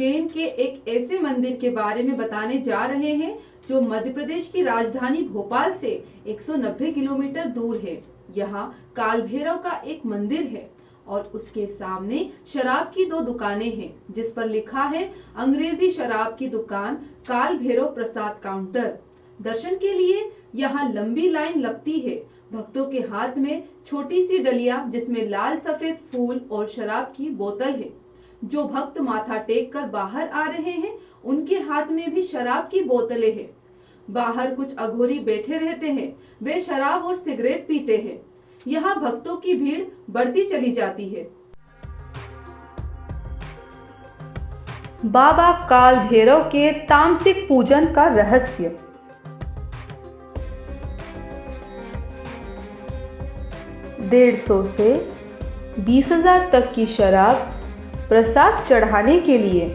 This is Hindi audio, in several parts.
उज्जैन के एक ऐसे मंदिर के बारे में बताने जा रहे हैं जो मध्य प्रदेश की राजधानी भोपाल से 190 किलोमीटर दूर है। यहाँ काल भैरव का एक मंदिर है और उसके सामने शराब की 2 दुकानें हैं, जिस पर लिखा है अंग्रेजी शराब की दुकान काल भैरव प्रसाद काउंटर। दर्शन के लिए यहाँ लंबी लाइन लगती है। भक्तों के हाथ में छोटी सी डलिया जिसमें लाल सफेद फूल और शराब की बोतल है। जो भक्त माथा टेक कर बाहर आ रहे हैं उनके हाथ में भी शराब की बोतलें हैं। बाहर कुछ अघोरी बैठे रहते हैं, वे शराब और सिगरेट पीते हैं। यहाँ भक्तों की भीड़ बढ़ती चली जाती है। बाबा काल भैरव के तामसिक पूजन का रहस्य। ₹150 से 20,000 तक की शराब प्रसाद चढ़ाने के लिए।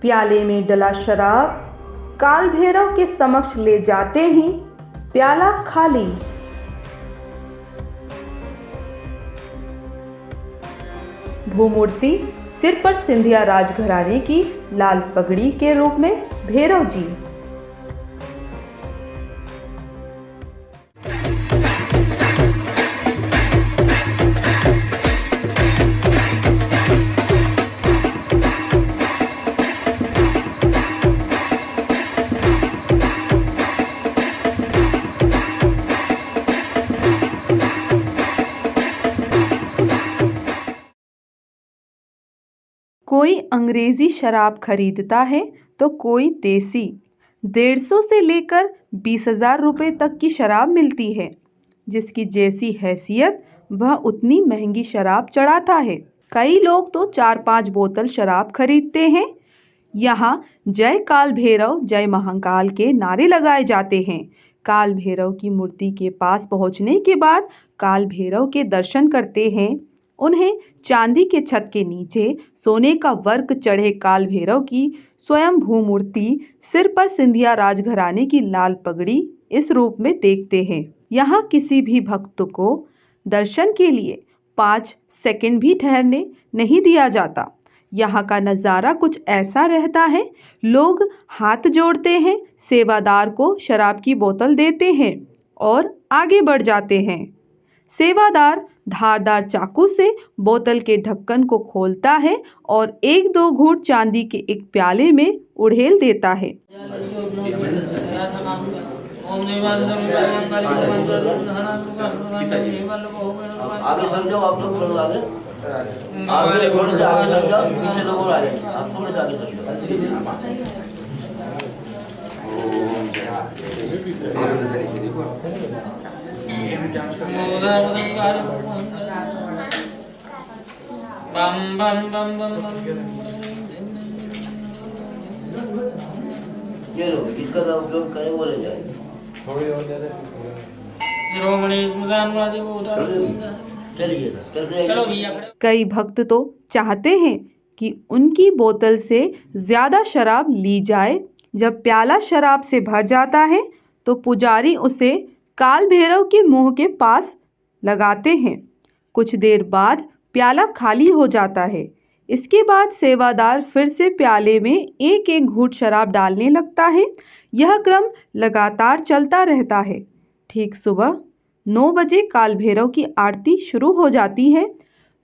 प्याले में डला शराब काल भैरव के समक्ष ले जाते ही प्याला खाली। भूमूर्ति सिर पर सिंधिया राजघराने की लाल पगड़ी के रूप में भैरव जी। कोई अंग्रेजी शराब खरीदता है तो कोई देसी। 150 से लेकर 20,000 रुपए तक की शराब मिलती है। जिसकी जैसी हैसियत वह उतनी महंगी शराब चढ़ाता है। कई लोग तो 4-5 बोतल शराब खरीदते हैं। यहाँ जय काल भैरव जय महाकाल के नारे लगाए जाते हैं। काल भैरव की मूर्ति के पास पहुँचने के बाद काल भैरव के दर्शन करते हैं। उन्हें चांदी के छत के नीचे सोने का वर्क चढ़े काल भैरव की स्वयं भूमूर्ति, सिर पर सिंधिया राजघराने की लाल पगड़ी इस रूप में देखते हैं। यहाँ किसी भी भक्त को दर्शन के लिए 5 सेकंड भी ठहरने नहीं दिया जाता। यहाँ का नज़ारा कुछ ऐसा रहता है, लोग हाथ जोड़ते हैं, सेवादार को शराब की बोतल देते हैं और आगे बढ़ जाते हैं। सेवादार धारदार चाकू से बोतल के ढक्कन को खोलता है और 1-2 घूंट चांदी के एक प्याले में उड़ेल देता है। आगे सर जाओ, आप लोग थोड़ा आगे, आगे थोड़े से आगे सर जाओ, पीछे लोग और आ जाए, आप थोड़े से आगे सर जाओ। ये लो, किसका था उपयोग करें वो ले जाए। कई भक्त तो चाहते हैं कि उनकी बोतल से ज्यादा शराब ली जाए। जब प्याला शराब से भर जाता है तो पुजारी उसे काल भैरव के मुंह के पास लगाते हैं। कुछ देर बाद प्याला खाली हो जाता है। इसके बाद सेवादार फिर से प्याले में 1-1 घूंट शराब डालने लगता है। यह क्रम लगातार चलता रहता है। ठीक सुबह 9 बजे काल भैरव की आरती शुरू हो जाती है।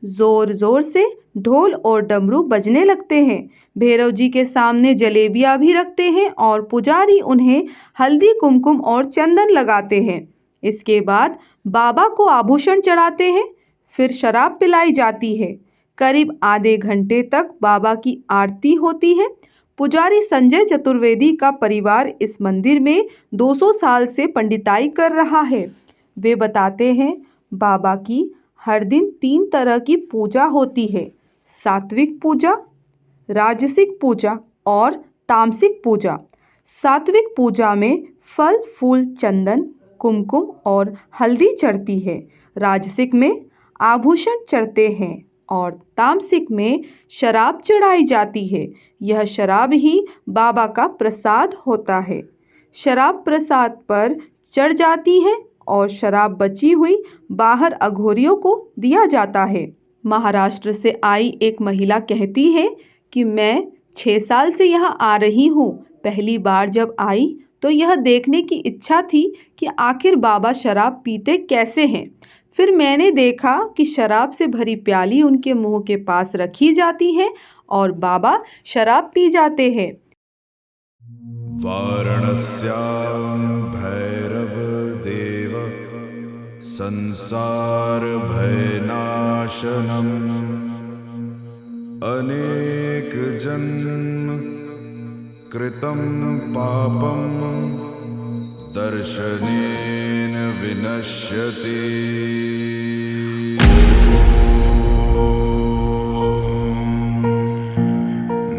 जोर जोर से ढोल और डमरू बजने लगते हैं। भैरव जी के सामने जलेबियां भी रखते हैं और पुजारी उन्हें हल्दी, कुमकुम और चंदन लगाते हैं। इसके बाद बाबा को आभूषण चढ़ाते हैं, फिर शराब पिलाई जाती है। करीब आधे घंटे तक बाबा की आरती होती है। पुजारी संजय चतुर्वेदी का परिवार इस मंदिर में 200 साल से पंडिताई कर रहा है। वे बताते हैं, बाबा की हर दिन 3 तरह की पूजा होती है: सात्विक पूजा, राजसिक पूजा और तामसिक पूजा। सात्विक पूजा में फल, फूल, चंदन, कुमकुम और हल्दी चढ़ती है। राजसिक में आभूषण चढ़ते हैं और तामसिक में शराब चढ़ाई जाती है। यह शराब ही बाबा का प्रसाद होता है। शराब प्रसाद पर चढ़ जाती है और शराब बची हुई बाहर अघोरियों को दिया जाता है। महाराष्ट्र से आई एक महिला कहती है कि मैं 6 साल से यहाँ आ रही हूँ। पहली बार जब आई तो यह देखने की इच्छा थी कि आखिर बाबा शराब पीते कैसे हैं। फिर मैंने देखा कि शराब से भरी प्याली उनके मुंह के पास रखी जाती है और बाबा शराब पी जाते हैं। वाराणस्यां भैरव देव संसार भयनाशनम् अनेक जन्म कृतं पापं दर्शनेन विनश्यति।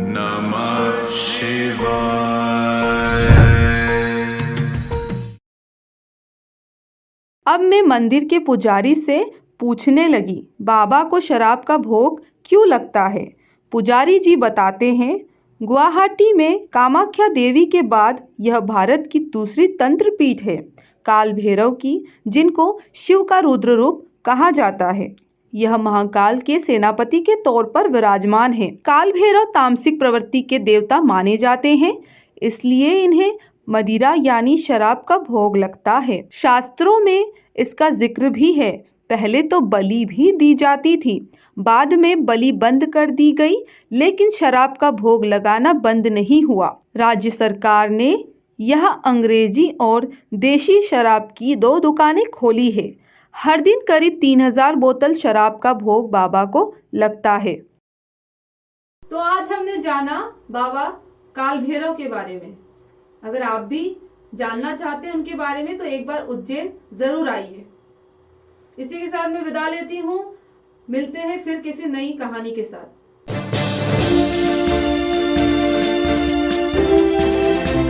नमः शिवाय। अब मैं मंदिर के पुजारी से पूछने लगी, बाबा को शराब का भोग क्यों लगता है? पुजारी जी बताते हैं, गुवाहाटी में कामाख्या देवी के बाद यह भारत की दूसरी तंत्र पीठ है, काल भैरव की, जिनको शिव का रुद्र रूप कहा जाता है। यह महाकाल के सेनापति के तौर पर विराजमान है। काल भैरव तामसिक प्रवृत्ति के देवता माने जाते हैं, इसलिए इन्हें मदिरा यानी शराब का भोग लगता है। शास्त्रों में इसका जिक्र भी है। पहले तो बलि भी दी जाती थी, बाद में बलि बंद कर दी गई, लेकिन शराब का भोग लगाना बंद नहीं हुआ। राज्य सरकार ने यहाँ अंग्रेजी और देशी शराब की 2 दुकानें खोली है। हर दिन करीब 3000 बोतल शराब का भोग बाबा को लगता है। तो आज हमने जाना बाबा काल भैरव के बारे में। अगर आप भी जानना चाहते हैं उनके बारे में तो एक बार उज्जैन जरूर आइए। इसी के साथ मैं विदा लेती हूँ। मिलते हैं फिर किसी नई कहानी के साथ।